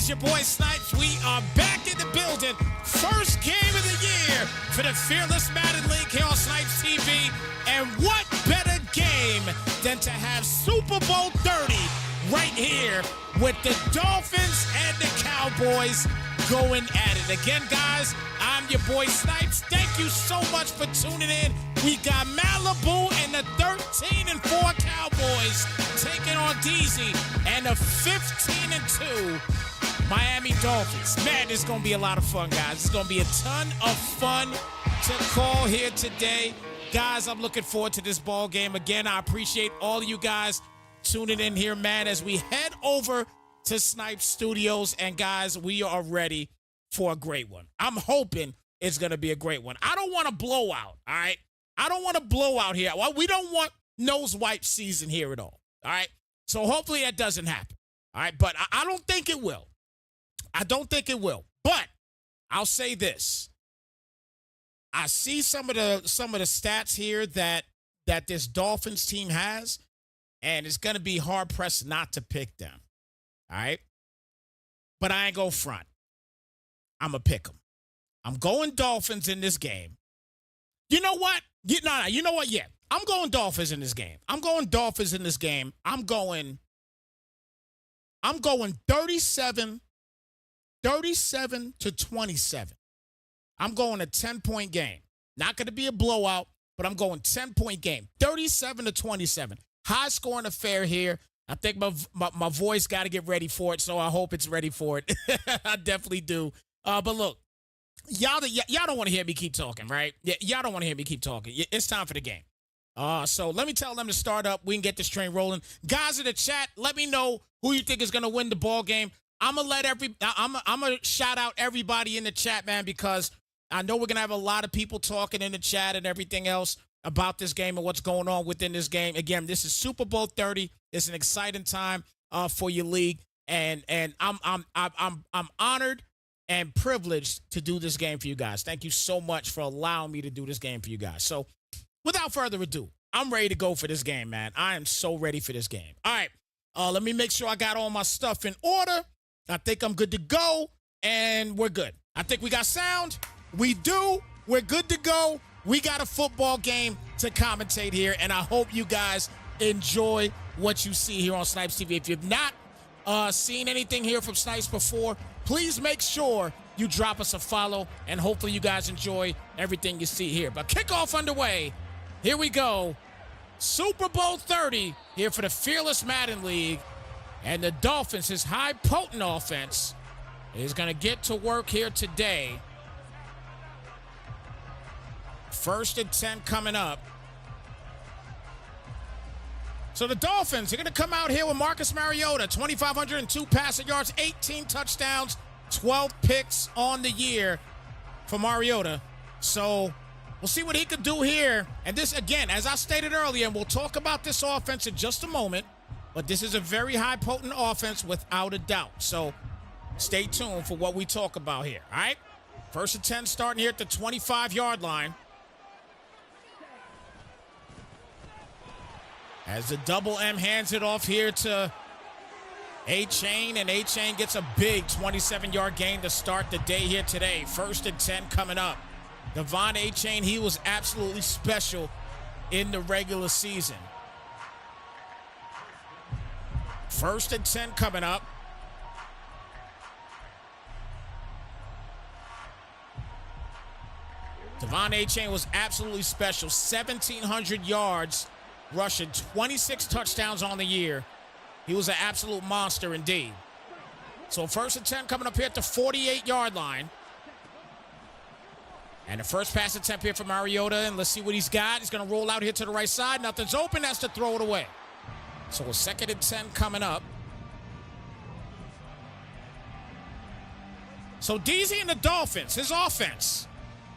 your boy Snypz. We are back in the building. First game of the year for the Fearless Madden League here on Snypz TV. And what better game than to have Super Bowl 30 right here with the Dolphins and the Cowboys going at it. Again, guys, I'm your boy Snypz. Thank you so much for tuning in. We got Malibu and the 13-4 Cowboys taking on DZ and the 15-2 Miami Dolphins. Man, this is going to be a lot of fun, guys. It's going to be a ton of fun to call here today. Guys, I'm looking forward to this ball game. Again, I appreciate all of you guys tuning in here, man, as we head over to Snypz Studios. And, guys, we are ready for a great one. I'm hoping it's going to be a great one. I don't want a blowout, all right? I don't want a blowout here. Well, we don't want nose wipe season here at all, all right? So hopefully that doesn't happen, all right? But I don't think it will. I don't think it will. But I'll say this. I see some of the stats here that this Dolphins team has, and it's going to be hard-pressed not to pick them, all right? But I ain't go front. I'm going to pick them. I'm going Dolphins in this game. You know what? You know what? Yeah, I'm going Dolphins in this game. I'm going Dolphins in this game. I'm going 37 to 27. I'm going a 10-point game. Not going to be a blowout, but I'm going 10-point game. 37 to 27. High-scoring affair here. I think my voice got to get ready for it, so I hope it's ready for it. I definitely do. But look, y'all don't want to hear me keep talking, right? Yeah, y'all don't want to hear me keep talking. It's time for the game. So let me tell them to start up. We can get this train rolling. Guys in the chat, let me know who you think is going to win the ball game. I'm gonna shout out everybody in the chat, man, because I know we're gonna have a lot of people talking in the chat and everything else about this game and what's going on within this game. Again, this is Super Bowl 30. It's an exciting time for your league, and I'm honored and privileged to do this game for you guys. Thank you so much for allowing me to do this game for you guys. So, without further ado, I'm ready to go for this game, man. I am so ready for this game. All right, let me make sure I got all my stuff in order. I think I'm good to go, and we're good. I think we got sound. We do. We're good to go. We got a football game to commentate here, and I hope you guys enjoy what you see here on Snypz TV. If you've not seen anything here from Snypz before, please make sure you drop us a follow, and hopefully you guys enjoy everything you see here. But kickoff underway. Here we go. Super Bowl 30 here for the Fearless Madden League. And the Dolphins, his high potent offense, is going to get to work here today. 1st and 10 coming up. So the Dolphins are going to come out here with Marcus Mariota, 2,502 passing yards, 18 touchdowns, 12 picks on the year for Mariota. So we'll see what he could do here. And this, again, as I stated earlier, and we'll talk about this offense in just a moment, but this is a very high potent offense without a doubt. So stay tuned for what we talk about here, all right? 1st and 10 starting here at the 25-yard line. As the double M hands it off here to A-Chain, and A-Chain gets a big 27-yard gain to start the day here today. 1st and 10 coming up. Devon A-Chain, he was absolutely special in the regular season. 1st and 10 coming up. Devon A-Chain was absolutely special. 1,700 yards rushing, 26 touchdowns on the year. He was an absolute monster indeed. So 1st and 10 coming up here at the 48-yard line. And the first pass attempt here for Mariota, and let's see what he's got. He's going to roll out here to the right side. Nothing's open. That's to throw it away. So a 2nd and 10 coming up. So DZ and the Dolphins, his offense,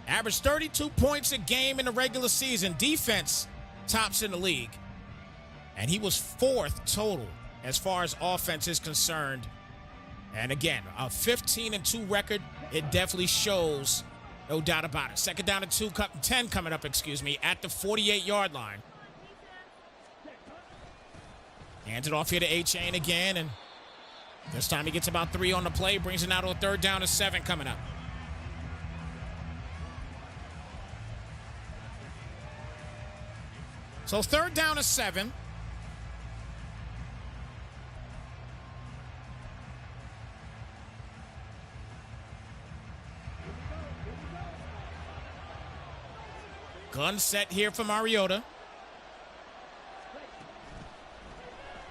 averaged 32 points a game in the regular season. Defense tops in the league. And he was 4th total as far as offense is concerned. And again, a 15-2 record, it definitely shows, no doubt about it. 2nd down and 10 coming up, excuse me, at the 48-yard line. Hands it off here to A-Chain again, and This time he gets about 3 on the play, brings it now to a 3rd down and 7 coming up. So 3rd down and 7. Gun set here for Mariota.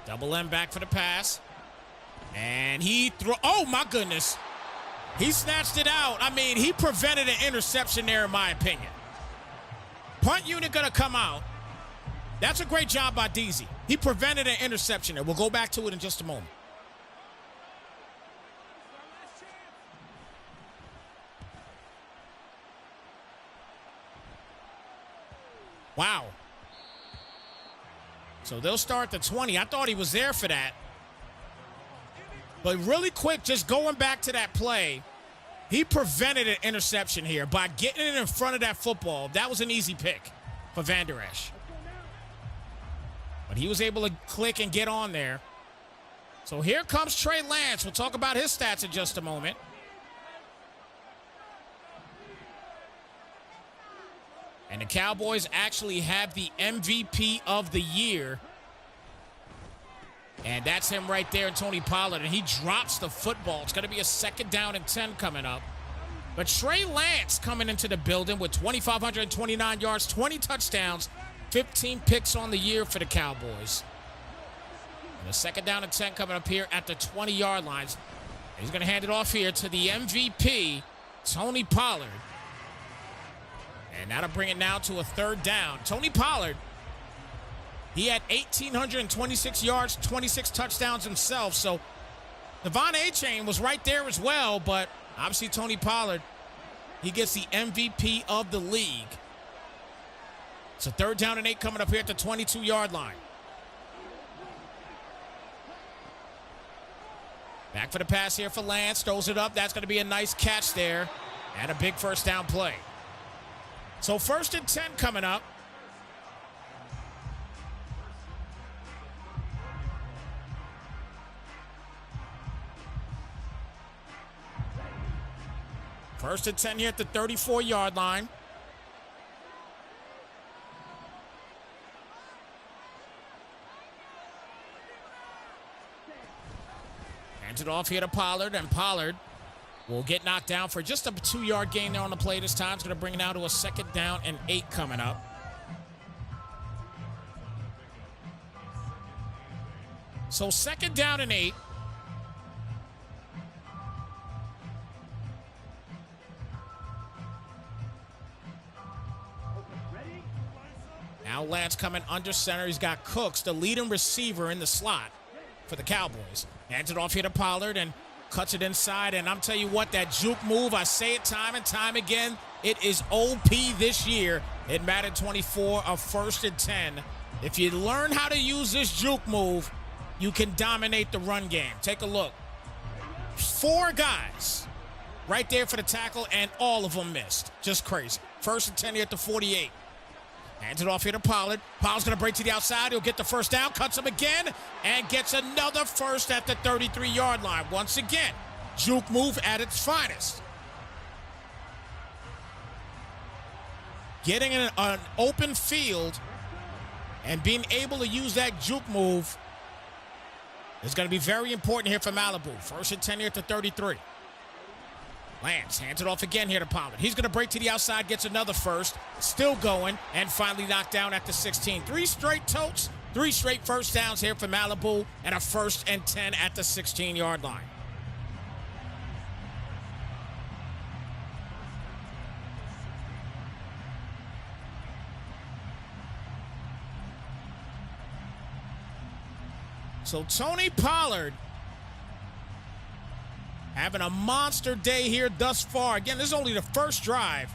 Double M back for the pass. And he oh my goodness. He snatched it out. I mean, he prevented an interception there in my opinion. Punt unit gonna come out. That's a great job by DZ. He prevented an interception there. We'll go back to it in just a moment. Wow. So they'll start the 20. I thought he was there for that. But really quick, just going back to that play, he prevented an interception here by getting it in front of that football. That was an easy pick for Van Der Esch. But he was able to click and get on there. So here comes Trey Lance. We'll talk about his stats in just a moment. And the Cowboys actually have the MVP of the year. And that's him right there, Tony Pollard. And he drops the football. It's going to be a 2nd down and 10 coming up. But Trey Lance coming into the building with 2,529 yards, 20 touchdowns, 15 picks on the year for the Cowboys. And a 2nd down and 10 coming up here at the 20-yard lines. He's going to hand it off here to the MVP, Tony Pollard. And that'll bring it now to a 3rd down. Tony Pollard, he had 1,826 yards, 26 touchdowns himself. So Devon A-Chain was right there as well. But obviously Tony Pollard, he gets the MVP of the league. It's a 3rd down and 8 coming up here at the 22-yard line. Back for the pass here for Lance. Throws it up. That's going to be a nice catch there. And a big 1st down play. So 1st and 10 coming up. First and 10 here at the 34-yard line. Hands it off here to Pollard, and Pollard will get knocked down for just a 2-yard gain there on the play this time. It's going to bring it now to a 2nd down and 8 coming up. So 2nd down and 8. Now Lance coming under center. He's got Cooks, the leading receiver in the slot for the Cowboys. Hands it off here to Pollard and cuts it inside. And I'm telling you what, that juke move, I say it time and time again, it is OP this year. It mattered 24, a 1st and 10. If you learn how to use this juke move, you can dominate the run game. Take a look. 4 guys right there for the tackle, and all of them missed. Just crazy. 1st and 10 here at the 48. Hands it off here to Pollard. Pollard's going to break to the outside. He'll get the 1st down, cuts him again, and gets another 1st at the 33-yard line. Once again, juke move at its finest. Getting in an open field and being able to use that juke move is going to be very important here for Malibu. 1st and 10 here at the 33. Lance hands it off again here to Pollard. He's going to break to the outside, gets another 1st, still going, and finally knocked down at the 16. 3 straight totes, 3 straight 1st downs here for Malibu, and a 1st and 10 at the 16-yard line. So Tony Pollard having a monster day here thus far. Again, this is only the 1st drive.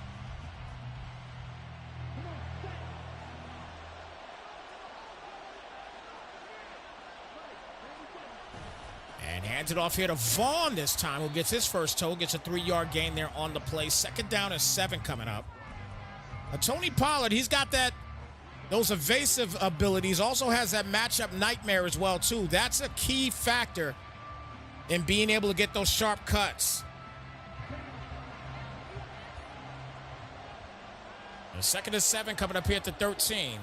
And hands it off here to Vaughn this time, who gets his 1st toe, gets a 3-yard gain there on the play. 2nd down and 7 coming up. Tony Pollard, he's got those evasive abilities, also has that matchup nightmare as well, too. That's a key factor in being able to get those sharp cuts. And 2nd and 7 coming up here at the 13.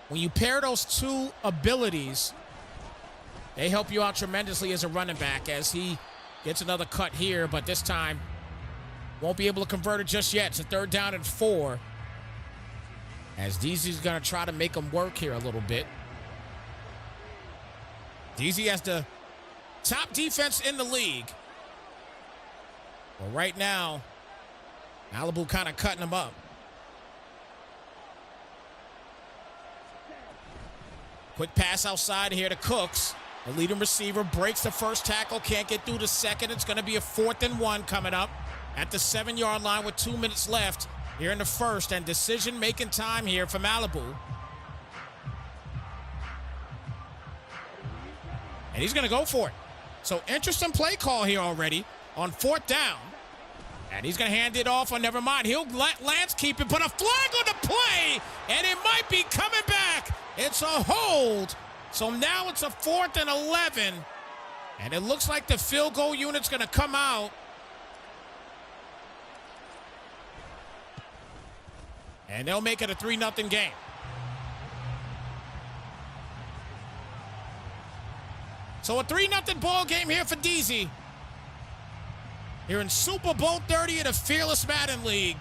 When you pair those two abilities, they help you out tremendously as a running back as he gets another cut here, but this time won't be able to convert it just yet. It's a 3rd down and 4. As DZ's going to try to make him work here a little bit. DZ has the top defense in the league. But right now, Malibu kind of cutting him up. Quick pass outside here to Cooks. The leading receiver breaks the first tackle, can't get through the second. It's going to be a 4th and 1 coming up at the 7-yard line with 2 minutes left here in the first. And decision-making time here for Malibu. And he's going to go for it. So interesting play call here already on 4th down. And he's going to hand it off, or never mind. He'll let Lance keep it, but a flag on the play, and it might be coming back. It's a hold. So now it's a 4th and 11. And it looks like the field goal unit's going to come out. And they'll make it a 3-0 game. So a 3-0 ball game here for DZ. Here in Super Bowl 30 of the Fearless Madden League.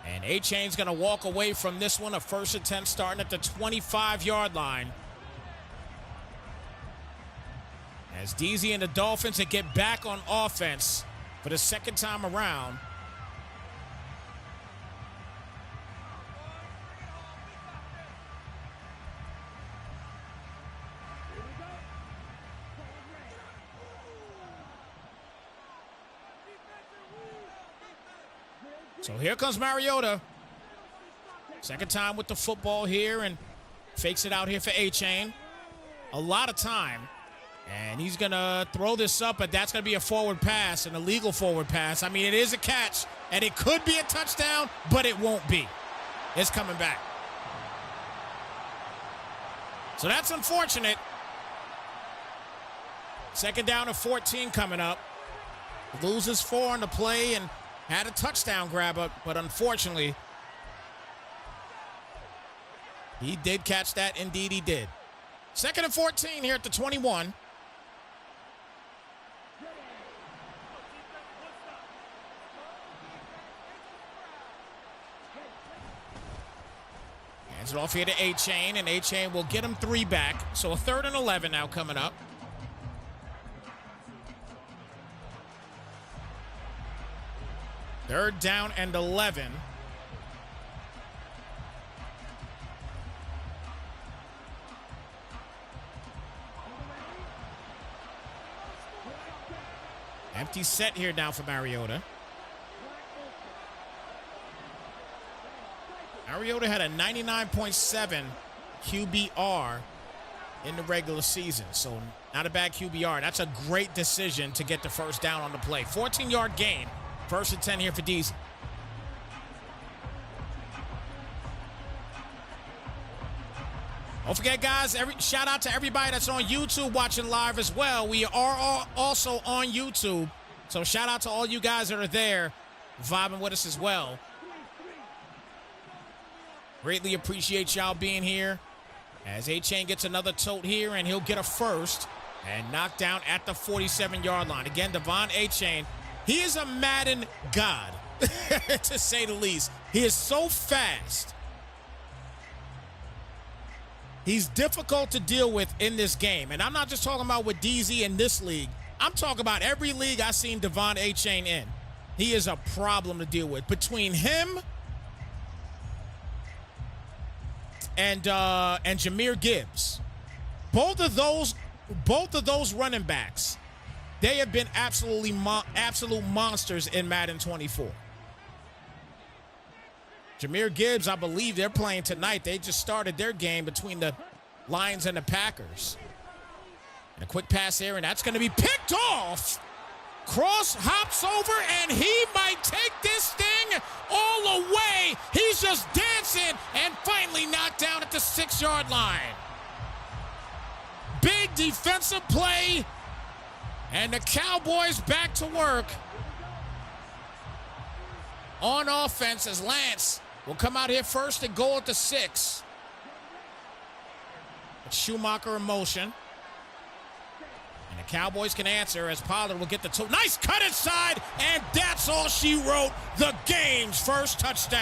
And A-Chain's going to walk away from this one, a 1st and 10 starting at the 25-yard line. As DZ and the Dolphins that get back on offense for the 2nd time around. So here comes Mariota. 2nd time with the football here and fakes it out here for A-Chain. A lot of time. And he's going to throw this up, but that's going to be a forward pass, an illegal forward pass. I mean, it is a catch, and it could be a touchdown, but it won't be. It's coming back. So that's unfortunate. 2nd down and 14 coming up. Loses 4 on the play and had a touchdown grab up, but unfortunately, he did catch that. Indeed, he did. 2nd and 14 here at the 21. Hands it off here to A-Chain, and A-Chain will get him 3 back. So a 3rd and 11 now coming up. Third down and 11. Empty set here now for Mariota. Mariota had a 99.7 QBR in the regular season, so not a bad QBR. That's a great decision to get the 1st down on the play. 14-yard gain. 1st and 10 here for DZ. Don't forget, guys, shout out to everybody that's on YouTube watching live as well. We are also on YouTube. So shout out to all you guys that are there vibing with us as well. Greatly appreciate y'all being here. As A-Chain gets another tote here, and he'll get a 1st and knocked down at the 47-yard line. Again, Devon A-Chain. He is a Madden god, to say the least. He is so fast. He's difficult to deal with in this game. And I'm not just talking about with DZ in this league. I'm talking about every league I've seen Devon A-Chain in. He is a problem to deal with. Between him and Jahmyr Gibbs, both of those running backs, they have been absolute monsters in Madden 24. Jahmyr Gibbs, I believe they're playing tonight. They just started their game between the Lions and the Packers. And a quick pass here, and that's going to be picked off. Cross hops over, and he might take this thing all the way 36-yard line. Big defensive play, and the Cowboys back to work on offense as Lance will come out here first and goal at the 6. Schumacher in motion. And the Cowboys can answer as Pollard will get the 2. Nice cut inside, and that's all she wrote. The game's first touchdown.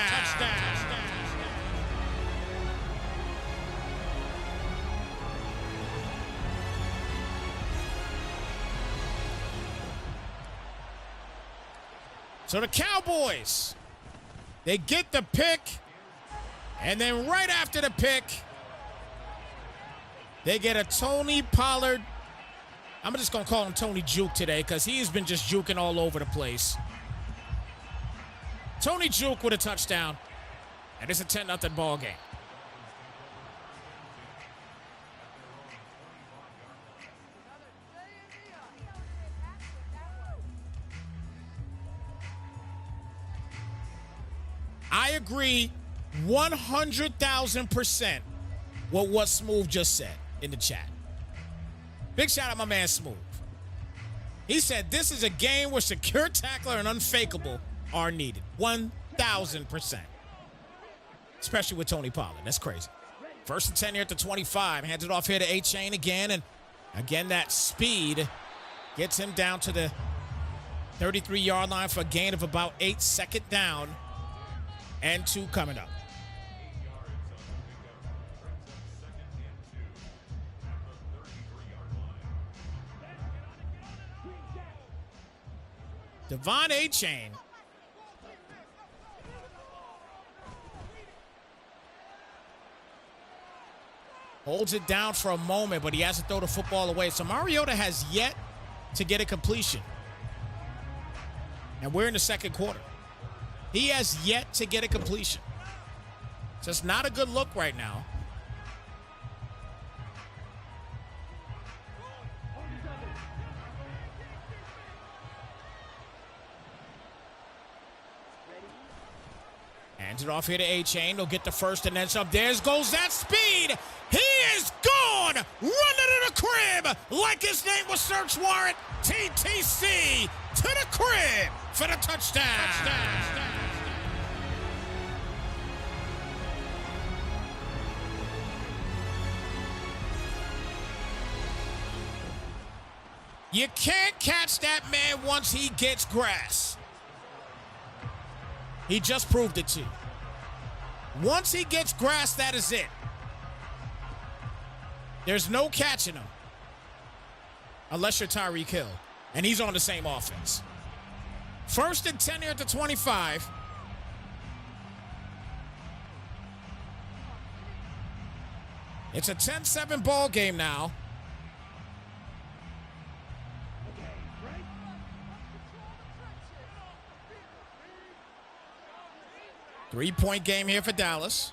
So the Cowboys, they get the pick, and then right after the pick, they get a Tony Pollard. I'm just going to call him Tony Juke today because he's been just juking all over the place. Tony Juke with a touchdown, and it's a 10-0 ball game. I agree 100,000% with what Smooth just said in the chat. Big shout out my man Smooth. He said this is a game where secure tackler and unfakeable are needed. 1,000%. Especially with Tony Pollard. That's crazy. First and 10 here at the 25. Hands it off here to A-Chain again. And again, that speed gets him down to the 33-yard line for a gain of about 8. Second down and 2 coming up. Devon A-Chain holds it down for a moment, but he has to throw the football away. So Mariota has yet to get a completion. And we're in the second quarter. He has yet to get a completion. So it's not a good look right now. Hands it off here to A-Chain. They'll get the first and then some. There goes that speed. He is gone. Running to the crib like his name was search warrant. TTC to the crib for the touchdown. You can't catch that man once he gets grass. He just proved it to you. Once he gets grass, that is it. There's no catching him. Unless you're Tyreek Hill. And he's on the same offense. First and 10 here at the 25. It's a 10-7 ball game now. Three-point game here for Dallas.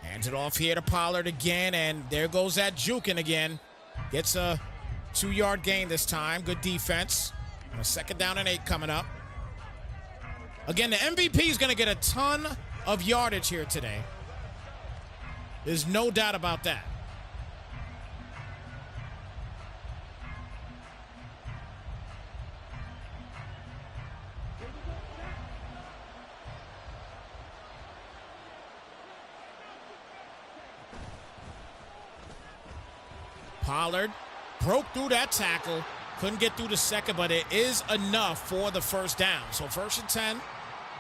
Hands it off here to Pollard again, and there goes that juking again. Gets a 2-yard gain this time. Good defense. And a second down and 8 coming up. Again, the MVP is going to get a ton of yardage here today. There's no doubt about that. Pollard broke through that tackle. Couldn't get through the second, but it is enough for the first down. So first and 10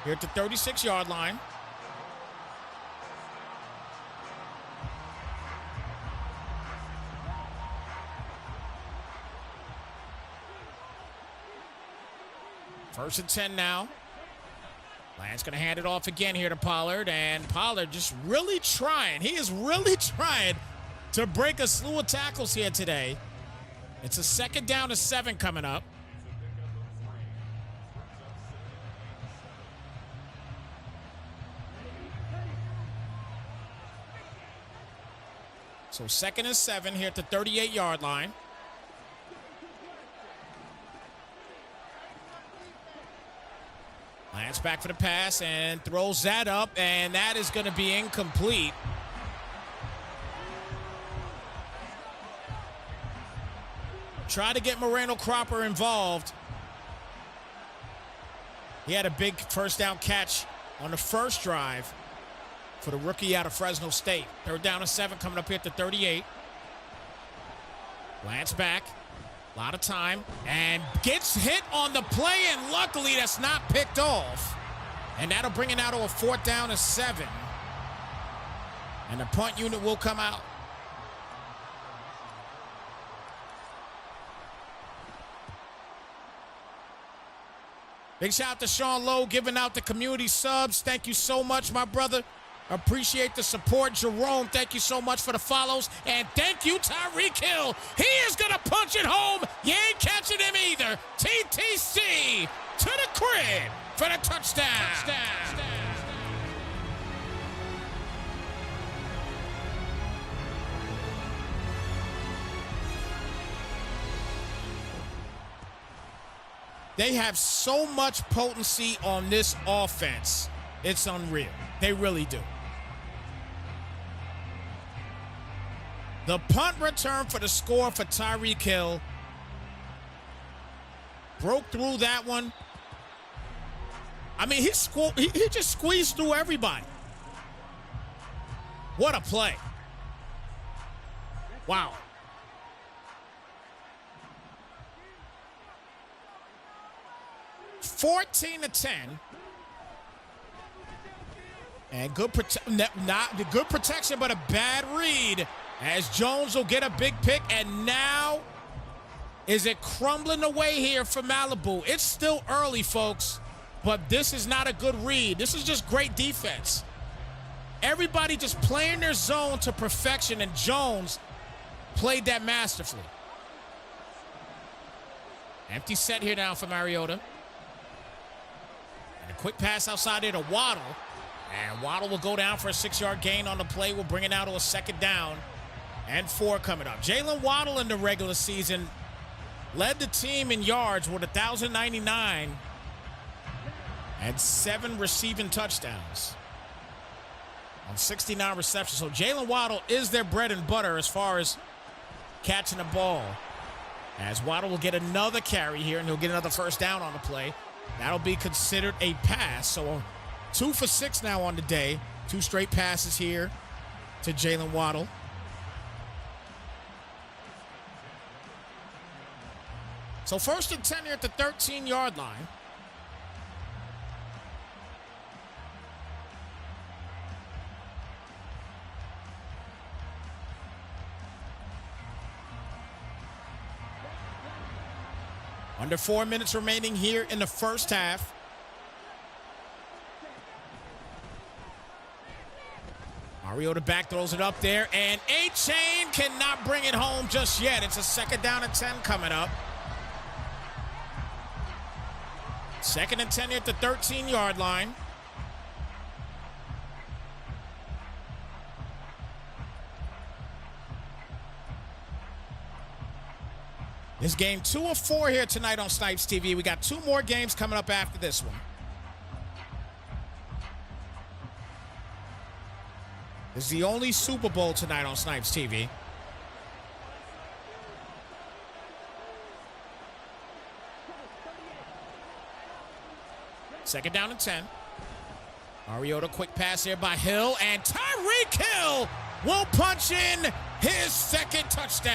here at the 36-yard line. First and 10 now. Lance going to hand it off again here to Pollard, and Pollard just really trying. He is really trying to break a slew of tackles here today. It's a second down to 7 coming up. So second and 7 here at the 38-yard line. Lance back for the pass and throws that up, and that is going to be incomplete. Try to get Moreno Cropper involved. He had a big first down catch on the first drive for the rookie out of Fresno State. 3rd down and 7 coming up here at the 38. Lance back. A lot of time. And gets hit on the play, and luckily that's not picked off. And that'll bring it out to a 4th down and 7. And the punt unit will come out. Big shout out to Sean Lowe giving out the community subs. Thank you so much, my brother. Appreciate the support. Jerome, thank you so much for the follows. And thank you, Tyreek Hill. He is going to punch it home. You ain't catching him either. TTC to the crib for the touchdown. They have so much potency on this offense. It's unreal. They really do. The punt return for the score for Tyreek Hill. Broke through that one. I mean, he just squeezed through everybody. What a play. Wow. $14 to 10. And good protection, but a bad read as Jones will get a big pick. And now, is it crumbling away here for Malibu? It's still early, folks, but this is not a good read. This is just great defense. Everybody just playing their zone to perfection, and Jones played that masterfully. Empty set here now for Mariota. And a quick pass outside there to Waddle. And Waddle will go down for a 6-yard gain on the play. We'll bring it out to a 2nd down and 4 coming up. Jalen Waddle in the regular season led the team in yards with 1,099 and 7 receiving touchdowns on 69 receptions. So Jalen Waddle is their bread and butter as far as catching the ball. As Waddle will get another carry here, and he'll get another 1st down on the play. That'll be considered a pass. So 2 for 6 now on the day. 2 straight passes here to Jalen Waddle. So 1st and 10 here at the 13-yard line. Under 4 minutes remaining here in the first half. Mariota back throws it up there, and A-Chain cannot bring it home just yet. It's a 2nd down and 10 coming up. 2nd and 10 here at the 13-yard line. This game 2 of 4 here tonight on Snypz TV. We got 2 more games coming up after this one. This is the only Super Bowl tonight on Snypz TV. Second down and 10. Mariota, quick pass here by Hill, and Tyreek Hill will punch in his 2nd touchdown.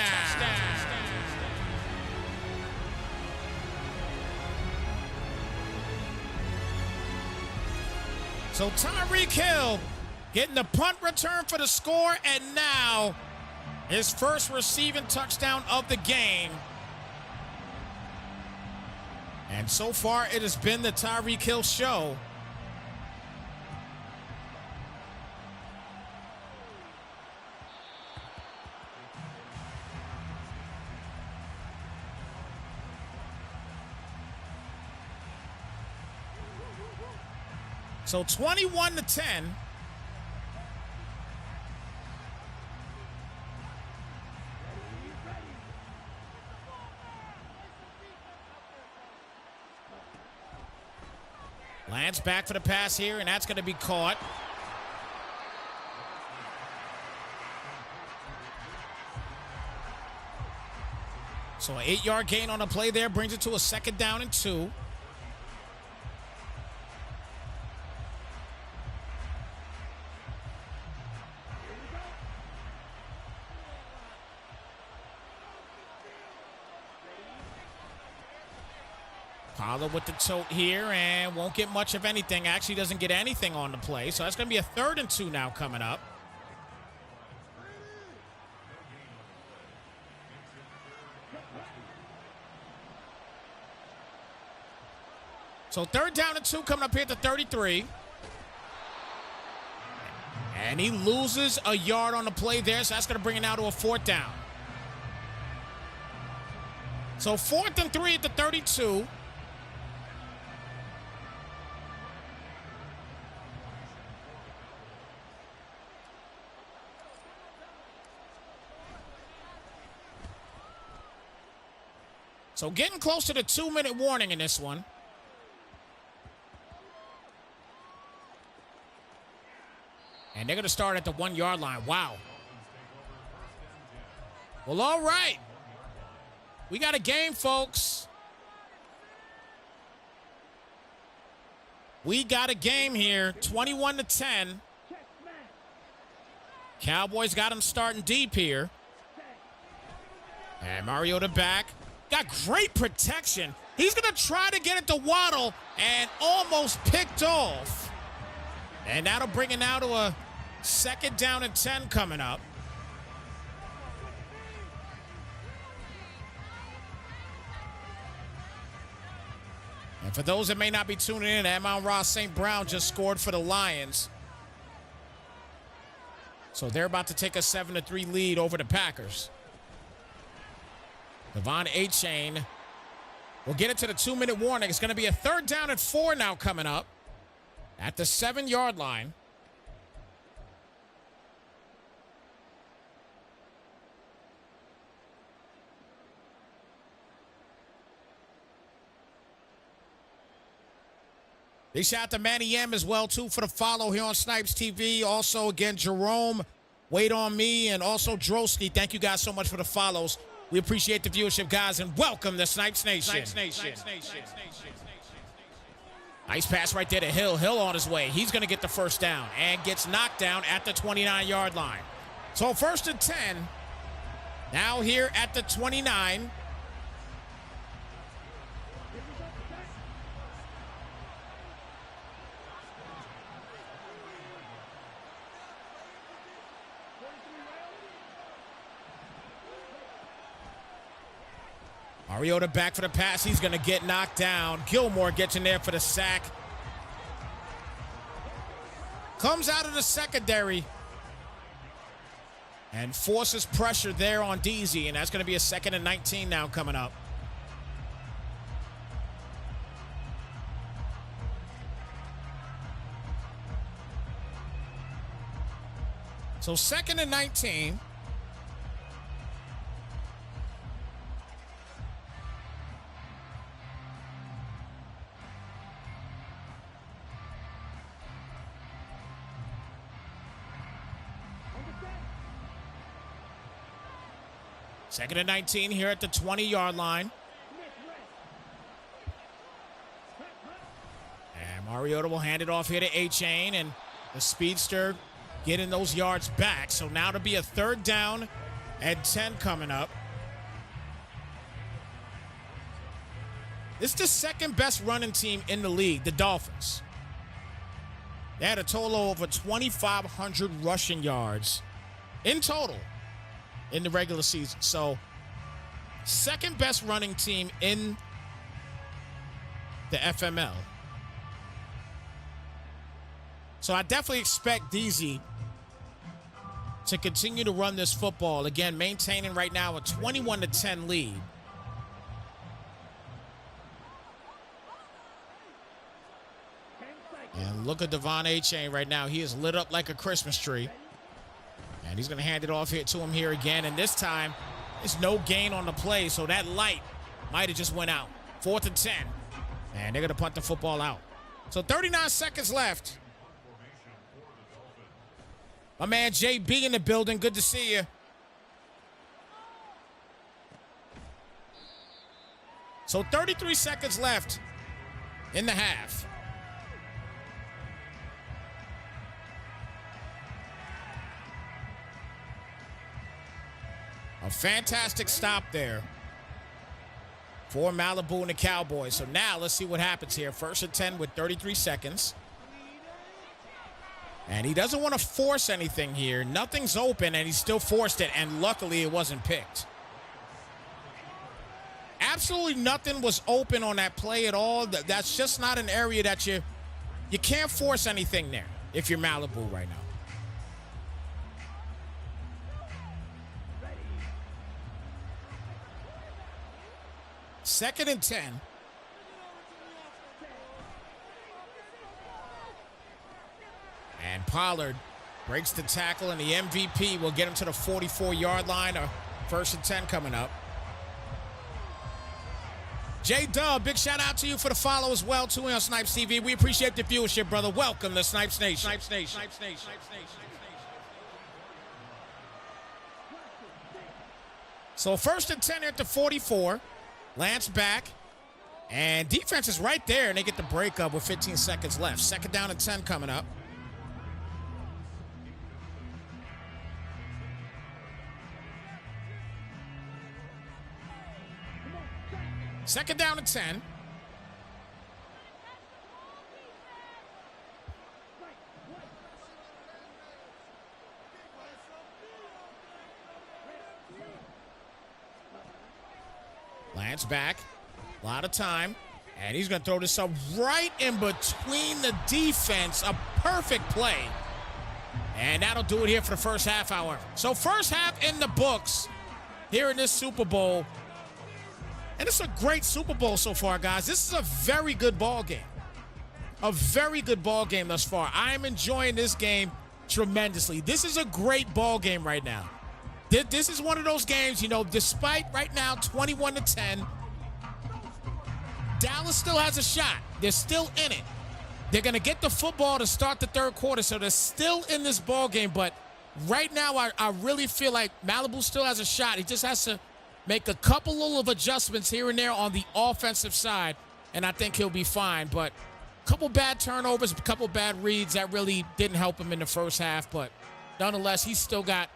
So Tyreek Hill getting the punt return for the score, and now his 1st receiving touchdown of the game. And so far, it has been the Tyreek Hill show. So 21 to 10. Lands back for the pass here, and that's going to be caught. So an 8-yard gain on the play there brings it to a 2nd down and 2. Pollard with the tote here and won't get much of anything. Actually doesn't get anything on the play. So that's going to be a 3rd and 2 now coming up. So 3rd down and 2 coming up here at the 33. And he loses a yard on the play there, so that's going to bring it now to a 4th down. So 4th and 3 at the 32. So getting close to the 2-minute warning in this one. And they're going to start at the 1-yard line. Wow. Well, all right. We got a game, folks. We got a game here. 21-10. Cowboys got him starting deep here. And Mariota back. Got great protection. He's going to try to get it to Waddle and almost picked off. And that'll bring it now to a 2nd down and 10 coming up. And for those that may not be tuning in, Amon-Ra St. Brown just scored for the Lions. So they're about to take a 7-3 lead over the Packers. Devon Achane will get it to the 2-minute warning. It's going to be a 3rd down and 4 now coming up at the 7-yard line. Big shout out to Manny M as well, too, for the follow here on Snypz TV. Also, again, Jerome, Wait On Me, and also Drosky. Thank you guys so much for the follows. We appreciate the viewership, guys, and welcome to Snypz Nation. Nice pass right there to Hill. Hill on his way. He's going to get the 1st down and gets knocked down at the 29-yard line. So 1st and 10. Now here at the 29. Mariota back for the pass. He's going to get knocked down. Gilmore gets in there for the sack. Comes out of the secondary and forces pressure there on Deasy, and that's going to be a 2nd and 19 now coming up. So 2nd and 19. Second and 19 here at the 20-yard line. And Mariota will hand it off here to Achane, and the speedster getting those yards back. So now to be a 3rd down and 10 coming up. This is the 2nd best running team in the league, the Dolphins. They had a total of over 2,500 rushing yards in total in the regular season. So 2nd best running team in the FML. So I definitely expect Deasy to continue to run this football. Again, maintaining right now a 21-10 lead. And look at Devon Achane right now. He is lit up like a Christmas tree. And he's going to hand it off here to him here again. And this time, there's no gain on the play, so that light might have just went out. 4th and 10. And they're going to punt the football out. So 39 seconds left. My man JB in the building. Good to see you. So 33 seconds left in the half. A fantastic stop there for Malibu and the Cowboys. So now let's see what happens here. 1st and 10 with 33 seconds. And he doesn't want to force anything here. Nothing's open, and he still forced it, and luckily it wasn't picked. Absolutely nothing was open on that play at all. That's just not an area that you can't force anything there if you're Malibu right now. Second and 10. And Pollard breaks the tackle, and the MVP will get him to the 44-yard line. 1st and 10 coming up. J-Dub, big shout out to you for the follow as well, too, on Snypz TV. We appreciate the viewership, brother. Welcome to Snypz Nation. Snypz Nation. Snypz Nation. Snypz Nation. So 1st and 10 at the 44. Lance back. And defense is right there, and they get the break up with 15 seconds left. 2nd down and 10 coming up. Second down and 10. Lance back. A lot of time. And he's going to throw this up right in between the defense. A perfect play. And that'll do it here for the first half, however. So first half in the books here in this Super Bowl. And it's a great Super Bowl so far, guys. This is a very good ball game. A very good ball game thus far. I am enjoying this game tremendously. This is a great ball game right now. This is one of those games, you know, despite right now 21-10, Dallas still has a shot. They're still in it. They're going to get the football to start the 3rd quarter, so they're still in this ball game. But right now, I really feel like Malibu still has a shot. He just has to make a couple of adjustments here and there on the offensive side, and I think he'll be fine. But a couple bad turnovers, a couple bad reads, that really didn't help him in the first half. But nonetheless, he's still got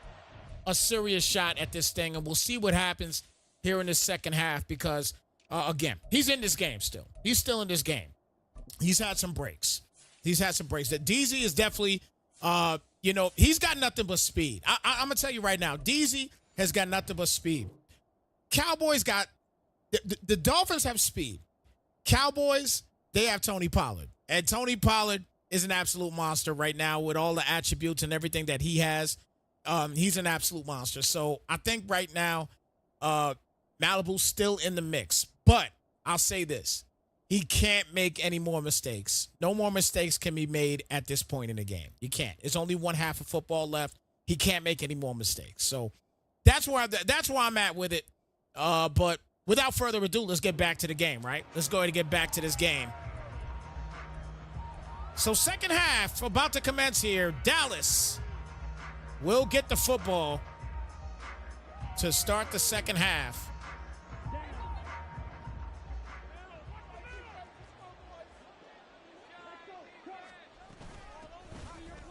a serious shot at this thing, and we'll see what happens here in the second half because, again, he's in this game still. He's still in this game. He's had some breaks. That DZ is definitely, you know, he's got nothing but speed. I'm going to tell you right now, DZ has got nothing but speed. Cowboys got the Dolphins have speed. Cowboys, they have Tony Pollard. And Tony Pollard is an absolute monster right now with all the attributes and everything that he has. He's an absolute monster. So I think right now, Malibu's still in the mix. But I'll say this. He can't make any more mistakes. No more mistakes can be made at this point in the game. You can't. It's only one half of football left. He can't make any more mistakes. So that's where I'm at with it. But without further ado, let's get back to the game, right? Let's go ahead and get back to this game. So second half about to commence here. Dallas will get the football to start the second half.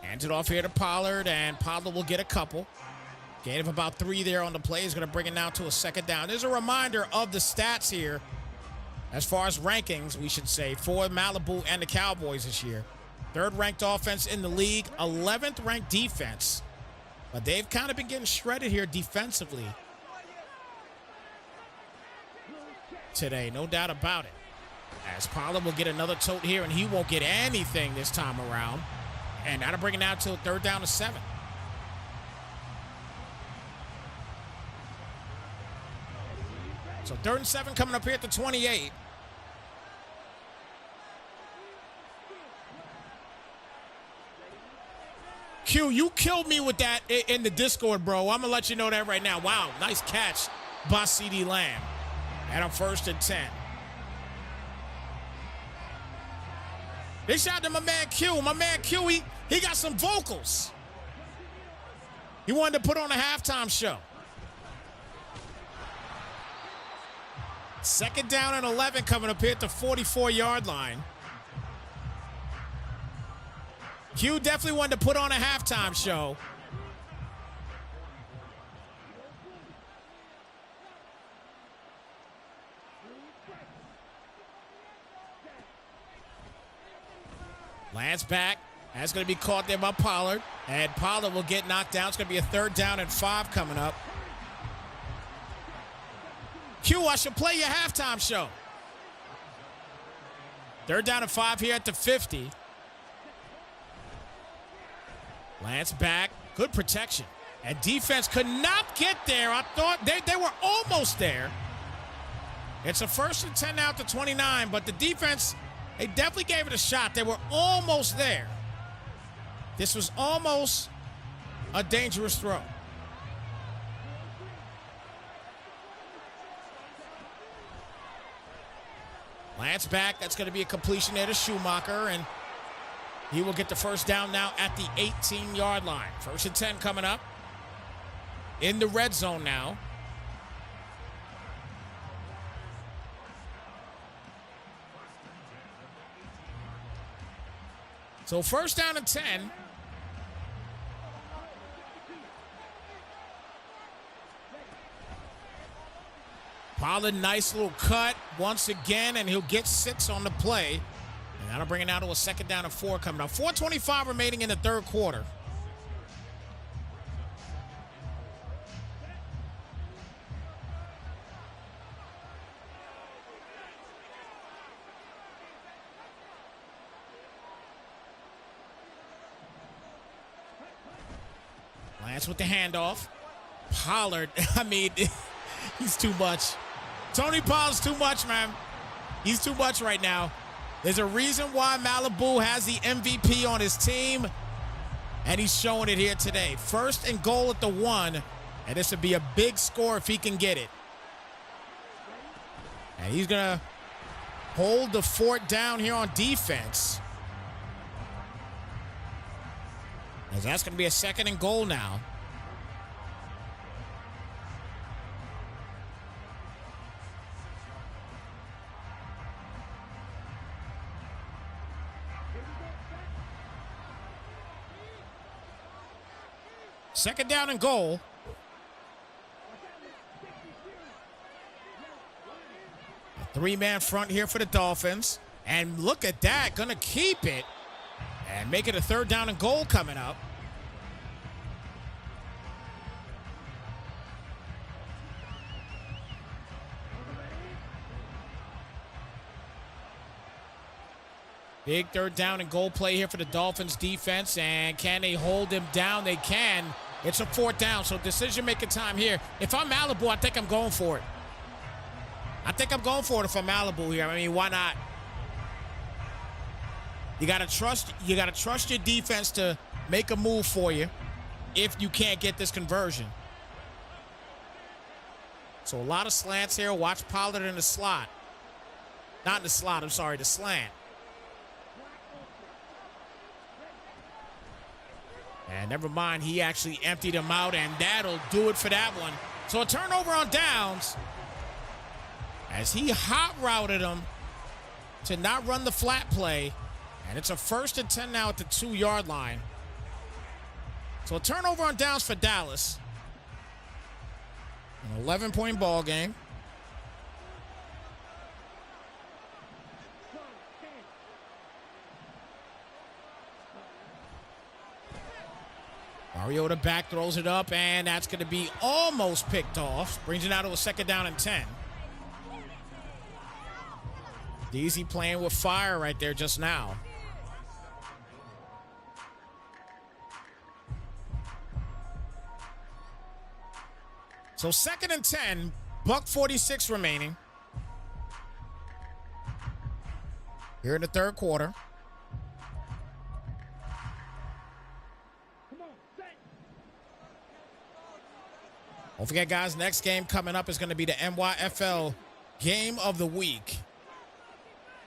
Hands it off here to Pollard, and Pollard will get a couple. Gain of about 3 there on the play. He's going to bring it now to a 2nd down. There's a reminder of the stats here, as far as rankings, we should say, for Malibu and the Cowboys this year. 3rd ranked offense in the league, 11th ranked defense. But they've kind of been getting shredded here defensively today, no doubt about it. As Pollard will get another tote here, and he won't get anything this time around. And that'll bring it down to 3rd down and 7. So 3rd and 7 coming up here at the 28. Q, you killed me with that in the Discord, bro. I'm going to let you know that right now. Wow, nice catch by CeeDee Lamb. And on 1st and 10. They shout to my man Q. My man Q, he got some vocals. He wanted to put on a halftime show. 2nd down and 11 coming up here at the 44-yard line. Q definitely wanted to put on a halftime show. Lance back. That's going to be caught there by Pollard. And Pollard will get knocked down. It's going to be a 3rd down and 5 coming up. Q, I should play your halftime show. 3rd down and 5 here at the 50. Lance back. Good protection. And defense could not get there. I thought they were almost there. It's a 1st and 10 now at the 29, but the defense, they definitely gave it a shot. They were almost there. This was almost a dangerous throw. Lance back. That's going to be a completion there to Schumacher, and he will get the 1st down now at the 18-yard line. 1st and 10 coming up. In the red zone now. So 1st down and 10. Pollard, nice little cut once again, and he'll get 6 on the play. And that'll bring it now to a 2nd down and 4 coming up. 4:25 remaining in the 3rd quarter. Lance with the handoff. Pollard, I mean, he's too much. Tony Pollard's too much, man. He's too much right now. There's a reason why Malibu has the MVP on his team, and he's showing it here today. 1st and goal at the 1, and this would be a big score if he can get it. And he's going to hold the fort down here on defense. As that's going to be a 2nd and goal now. Second down and goal. A 3-man front here for the Dolphins. And look at that, gonna keep it and make it a 3rd down and goal coming up. Big 3rd down and goal play here for the Dolphins defense. And can they hold him down? They can. It's a 4th down, so decision-making time here. If I'm Malibu, I think I'm going for it. I think I'm going for it if I'm Malibu here. I mean, why not? You gotta trust your defense to make a move for you if you can't get this conversion. So a lot of slants here. Watch Pollard in the slot. Not in the slot, I'm sorry, the slant. And never mind, he actually emptied him out, and that'll do it for that one. So a turnover on downs as he hot routed him to not run the flat play. And it's a 1st and 10 now at the 2-yard line. So a turnover on downs for Dallas. An 11-point ball game. Mariota back, throws it up, and that's going to be almost picked off. Brings it out to a 2nd down and 10. DZ playing with fire right there just now. So 2nd and 10, $1:46 remaining. Here in the 3rd quarter. Don't forget, guys, next game coming up is going to be the NYFL Game of the Week.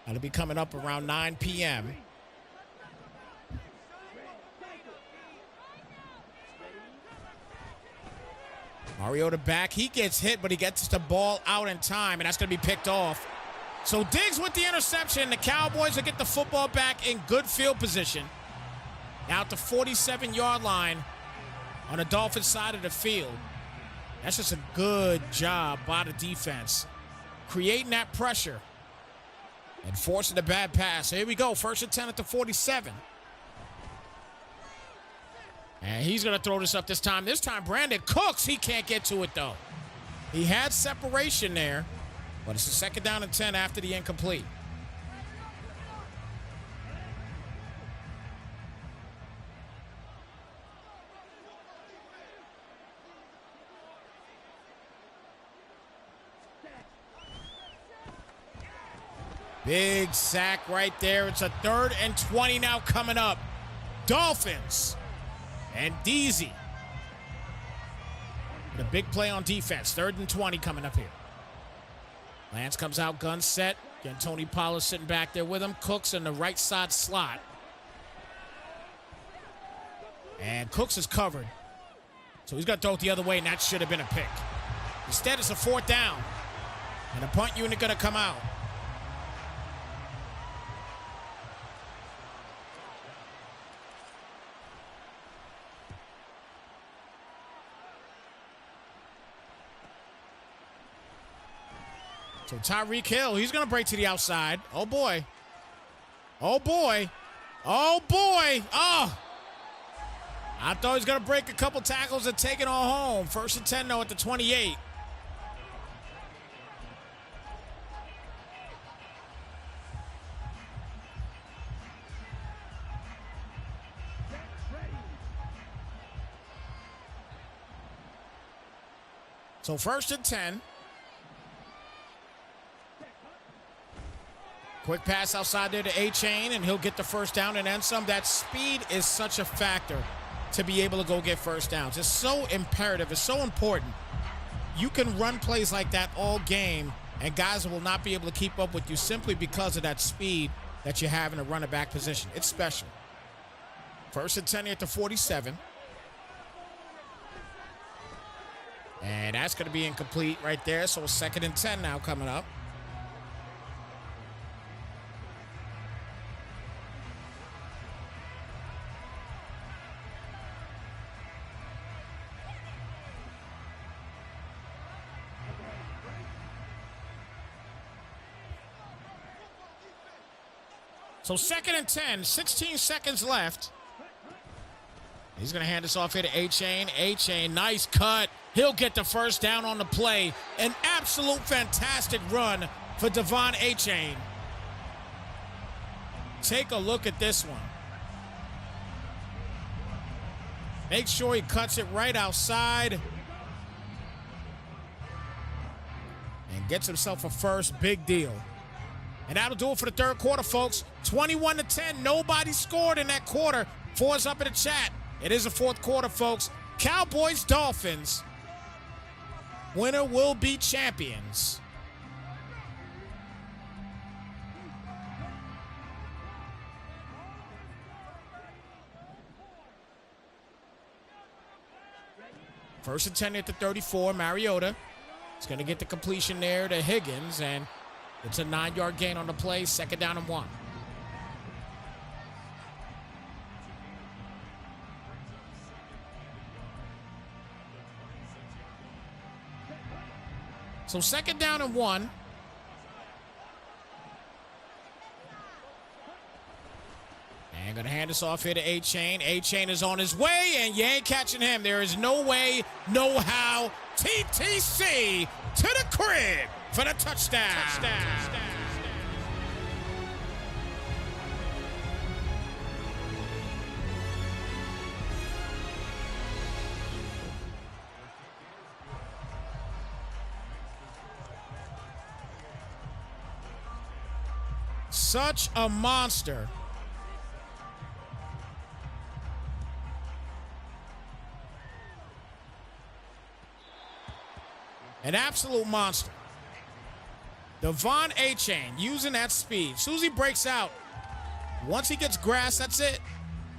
That'll be coming up around 9 p.m. Mariota back. He gets hit, but he gets the ball out in time, and that's going to be picked off. So Diggs with the interception. The Cowboys will get the football back in good field position. Now at the 47-yard line on the Dolphins side of the field. That's just a good job by the defense, creating that pressure and forcing the bad pass. Here we go, 1st and 10 at the 47. And he's going to throw this up this time. This time, Brandon Cooks, he can't get to it, though. He had separation there, but it's a 2nd down and 10 after the incomplete. Big sack right there. It's a 3rd and 20 now coming up. Dolphins and Deasy with a big play on defense. 3rd and 20 coming up here. Lance comes out, gun set. Again, Tony Pollard sitting back there with him. Cooks in the right side slot. And Cooks is covered. So he's going to throw it the other way, and that should have been a pick. Instead, it's a 4th down. And the punt unit going to come out. So Tyreek Hill, he's going to break to the outside. Oh, boy. Oh, boy. Oh, boy. Oh. I thought he was going to break a couple tackles and take it all home. 1st and 10, though, at the 28. So 1st and 10. Quick pass outside there to A-Chain, and he'll get the 1st down and then some. That speed is such a factor to be able to go get 1st downs. It's so imperative. It's so important. You can run plays like that all game, and guys will not be able to keep up with you simply because of that speed that you have in a running back position. It's special. 1st and 10 at the 47. And that's going to be incomplete right there. So 2nd and 10 now coming up. So 2nd and 10, 16 seconds left. He's going to hand this off here to A-Chain. A-Chain, nice cut. He'll get the 1st down on the play. An absolute fantastic run for Devon A-Chain. Take a look at this one. Make sure he cuts it right outside. And gets himself a 1st. Big deal. And that'll do it for the 3rd quarter, folks. 21-10. Nobody scored in that quarter. 4's up in the chat. It is the 4th quarter, folks. Cowboys, Dolphins. Winner will be champions. First and 10 at the 34. Mariota is going to get the completion there to Higgins, and it's a 9-yard gain on the play. 2nd down and 1. So 2nd down and 1. And going to hand this off here to A-Chain. A-Chain is on his way, and you ain't catching him. There is no way, no how. TTC to the crib for the touchdown. Such a monster. An absolute monster. Devon A-Chain using that speed. As soon as he breaks out, once he gets grass, that's it.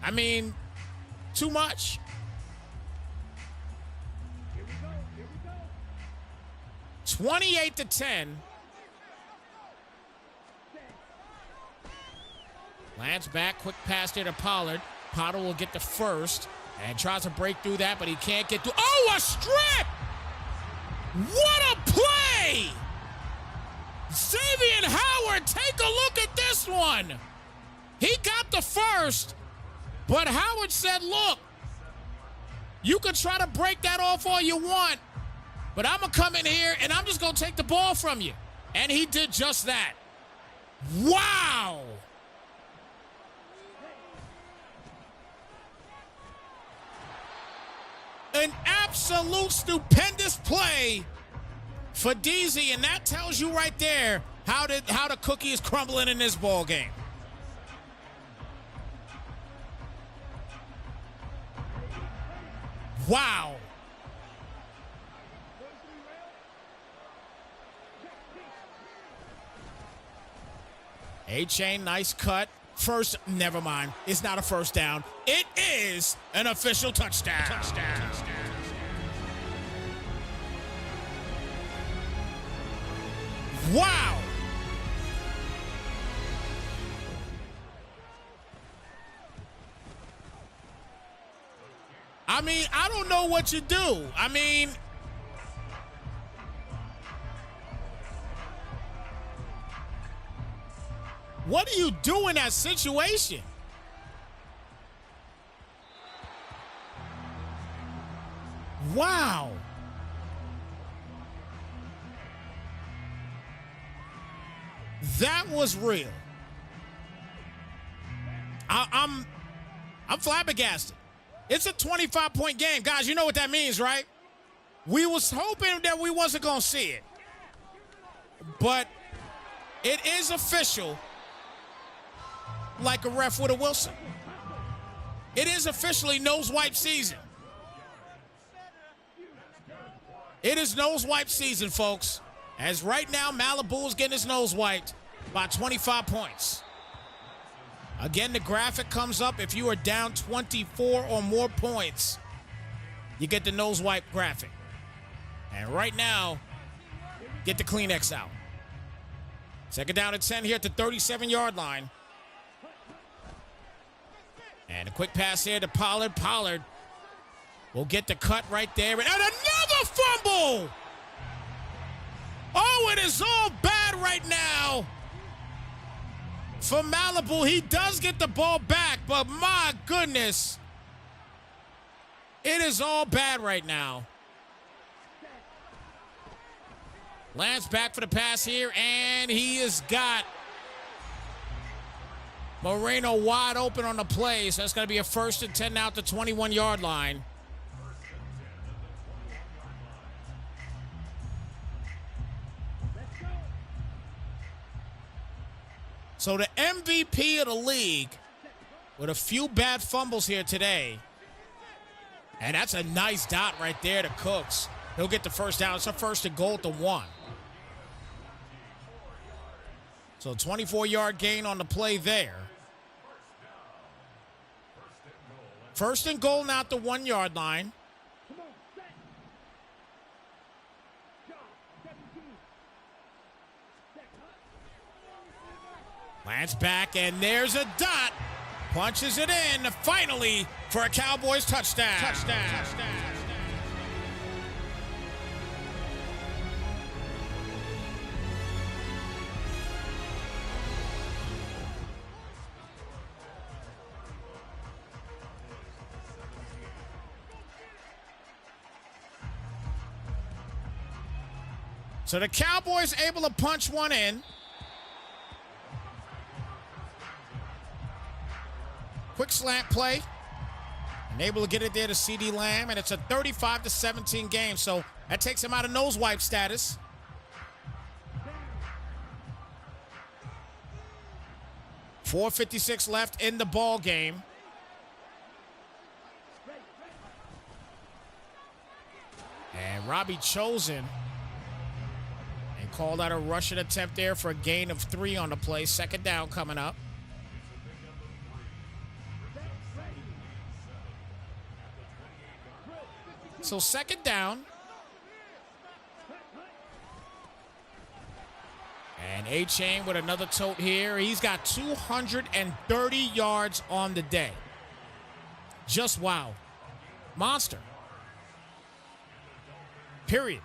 I mean, too much. 28-10. Lance back, quick pass there to Pollard. Potter will get the first and tries to break through that, but he can't get through. Oh, a strip! What a play! Xavier Howard, take a look at this one. He got the first, but Howard said, look, you can try to break that off all you want, but I'm going to come in here and I'm just going to take the ball from you. And he did just that. Wow! An absolute stupendous play for DZ, and that tells you right there how the cookie is crumbling in this ball game. Wow. A-Chain, nice cut. First, never mind. It's not a first down. It is an official touchdown. Wow. I mean, I don't know what you do. I mean, what do you do in that situation? Wow. That was real. I'm flabbergasted. It's a 25-point game. Guys, you know what that means, right? We was hoping that we wasn't going to see it. But it is official, like a ref with a Wilson. It is officially nose wipe season. It is nose wipe season, folks. As right now, Malibu is getting his nose wiped by 25 points. Again, the graphic comes up. If you are down 24 or more points, you get the nose wipe graphic. And right now, get the Kleenex out. Second down and 10 here at the 37-yard line. And a quick pass here to Pollard. Pollard will get the cut right there. And another fumble! Oh, it is all bad right now for Malibu. He does get the ball back, but my goodness, it is all bad right now. Lance back for the pass here, and he has got Moreno wide open on the play, so that's going to be a 1st and 10 now at the 21-yard line. So the MVP of the league with a few bad fumbles here today. And that's a nice dot right there to Cooks. He'll get the first down. It's a 1st and goal at the 1. So 24-yard gain on the play there. 1st and goal now at the 1-yard line. Lance back, and there's a dot. Punches it in, finally, for a Cowboys touchdown. So the Cowboys able to punch one in. Quick slant play. And able to get it there to CeeDee Lamb, and it's a 35-17 game, so that takes him out of nose wipe status. .456 left in the ball game. And Robbie chosen and called out a rushing attempt there for a gain of 3 on the play. 2nd down coming up. So 2nd down. And A-Chain with another tote here. He's got 230 yards on the day. Just wow. Monster. Period.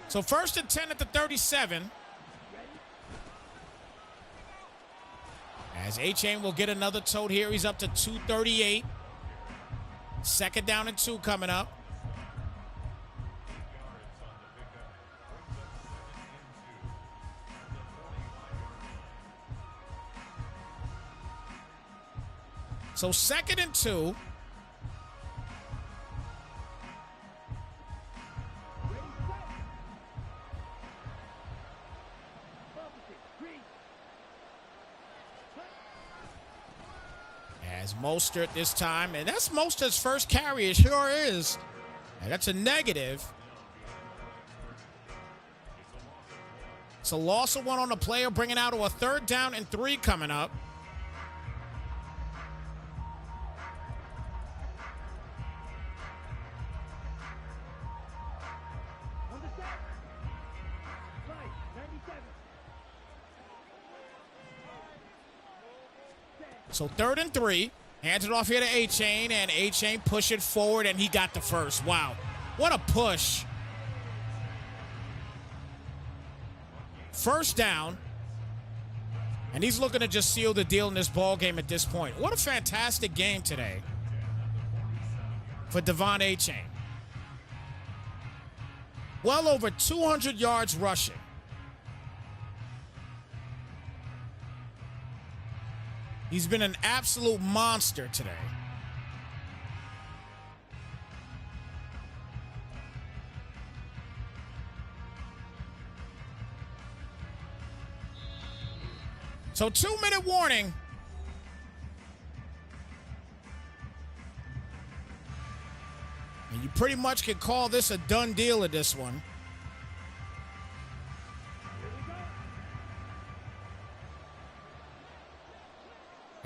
So 1st and 10 at the 37. As A-Chain will get another tote here. He's up to 238. 2nd down and 2 coming up. So 2nd and 2. As Mostert this time, and that's Mostert's first carry, it sure is. And that's a negative. It's a loss of 1 on the player, bringing out to a 3rd down and 3 coming up. So 3rd and 3. Hands it off here to A-Chain, and A-Chain push it forward, and he got the first. Wow. What a push. 1st down. And he's looking to just seal the deal in this ball game at this point. What a fantastic game today for Devon A-Chain. Well over 200 yards rushing. He's been an absolute monster today. So 2-minute warning. And you pretty much can call this a done deal at this one.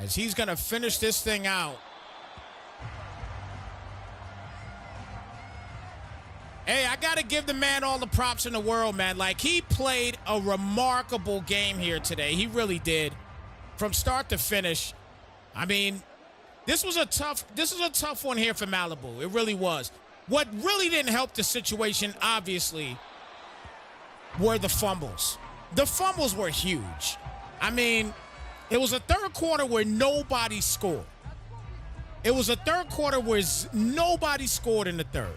As he's going to finish this thing out. Hey, I got to give the man all the props in the world, man. Like, he played a remarkable game here today. He really did. From start to finish. I mean, this was a tough one here for Malibu. It really was. What really didn't help the situation, obviously, were the fumbles. The fumbles were huge. I mean, it was a 3rd quarter where nobody scored. It was a 3rd quarter where nobody scored in the 3rd.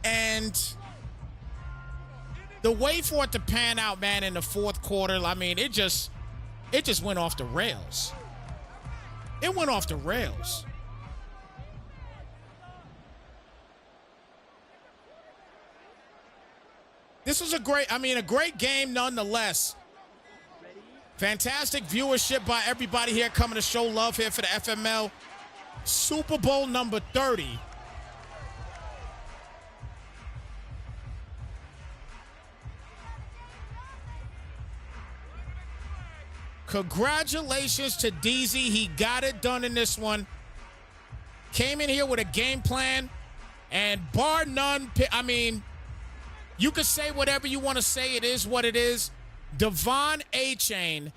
And the way for it to pan out, man, in the 4th quarter, I mean, it just went off the rails. It went off the rails. This was a great game nonetheless. Fantastic viewership by everybody here coming to show love here for the FML Super Bowl number 30. Congratulations to DZ. He got it done in this one. Came in here with a game plan, and bar none, I mean, you could say whatever you want to say. It is what it is. Devon A-Chain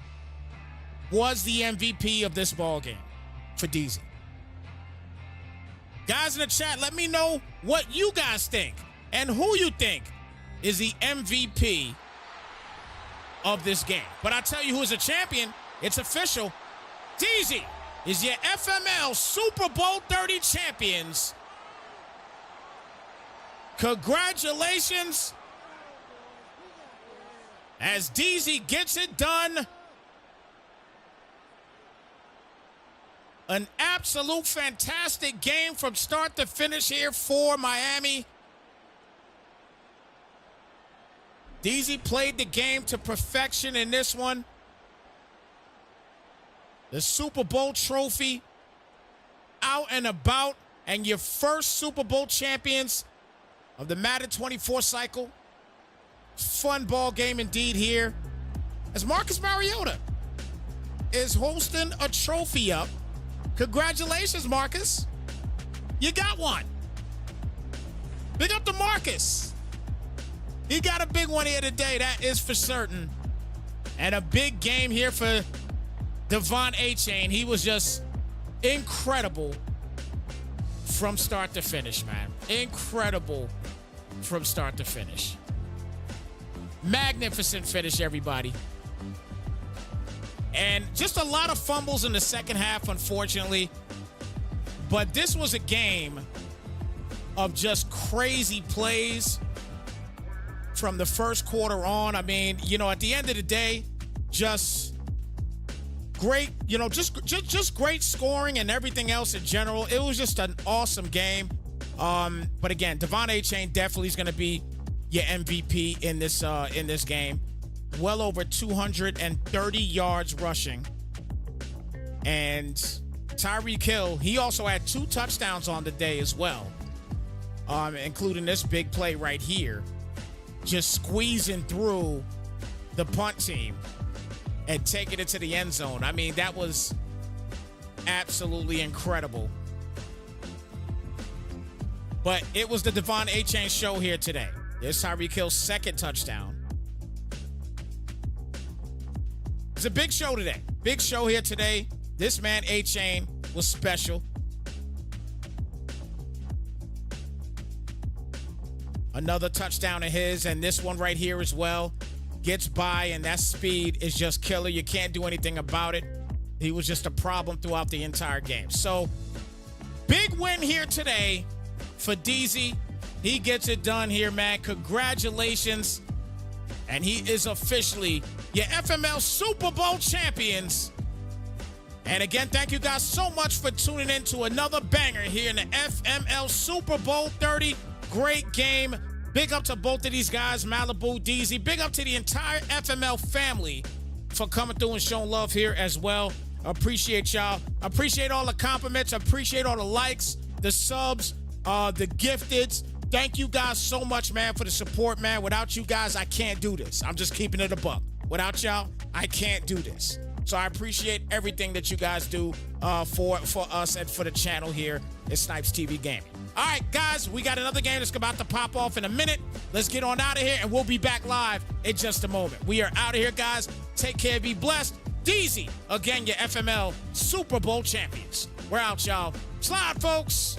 was the MVP of this ball game for DZ. Guys in the chat, let me know what you guys think and who you think is the MVP of this game. But I tell you who's a champion. It's official. DZ is your FML Super Bowl 30 champions. Congratulations. As DZ gets it done. An absolute fantastic game from start to finish here for Miami. DZ played the game to perfection in this one. The Super Bowl trophy out and about, and your first Super Bowl champions of the Madden 24 cycle. Fun ball game indeed here, as Marcus Mariota is hosting a trophy up. Congratulations, Marcus. You got one. Big up to Marcus. He got a big one here today, that is for certain. And a big game here for Devon Achane. He was just incredible from start to finish, man. Incredible from start to finish. Magnificent finish, everybody. And just a lot of fumbles in the second half, unfortunately. But this was a game of just crazy plays from the first quarter on. I mean, you know, at the end of the day, just great, you know, just great scoring and everything else in general. It was just an awesome game. But again, Devon Achane definitely is going to be your MVP in this game. Well over 230 yards rushing. And Tyreek Hill, he also had 2 touchdowns on the day as well, including this big play right here, just squeezing through the punt team and taking it to the end zone. I mean, that was absolutely incredible. But it was the Devon Achane show here today. There's Tyreek Hill's second touchdown. It's a big show today. Big show here today. This man, Achane, was special. Another touchdown of his, and this one right here as well. Gets by, and that speed is just killer. You can't do anything about it. He was just a problem throughout the entire game. So, big win here today for DZ. He gets it done here, man. Congratulations. And he is officially your FML Super Bowl champions. And again, thank you guys so much for tuning in to another banger here in the FML Super Bowl 30. Great game. Big up to both of these guys, Malibu, DZ. Big up to the entire FML family for coming through and showing love here as well. Appreciate y'all. Appreciate all the compliments. Appreciate all the likes, the subs, the gifteds. Thank you guys so much, man, for the support, man. Without you guys, I can't do this. I'm just keeping it a buck. Without y'all, I can't do this. So I appreciate everything that you guys do for us and for the channel here at Snypz TV Gaming. All right, guys, we got another game that's about to pop off in a minute. Let's get on out of here, and we'll be back live in just a moment. We are out of here, guys. Take care. Be blessed. DZ, again, your FML Super Bowl champions. We're out, y'all. Slide, folks.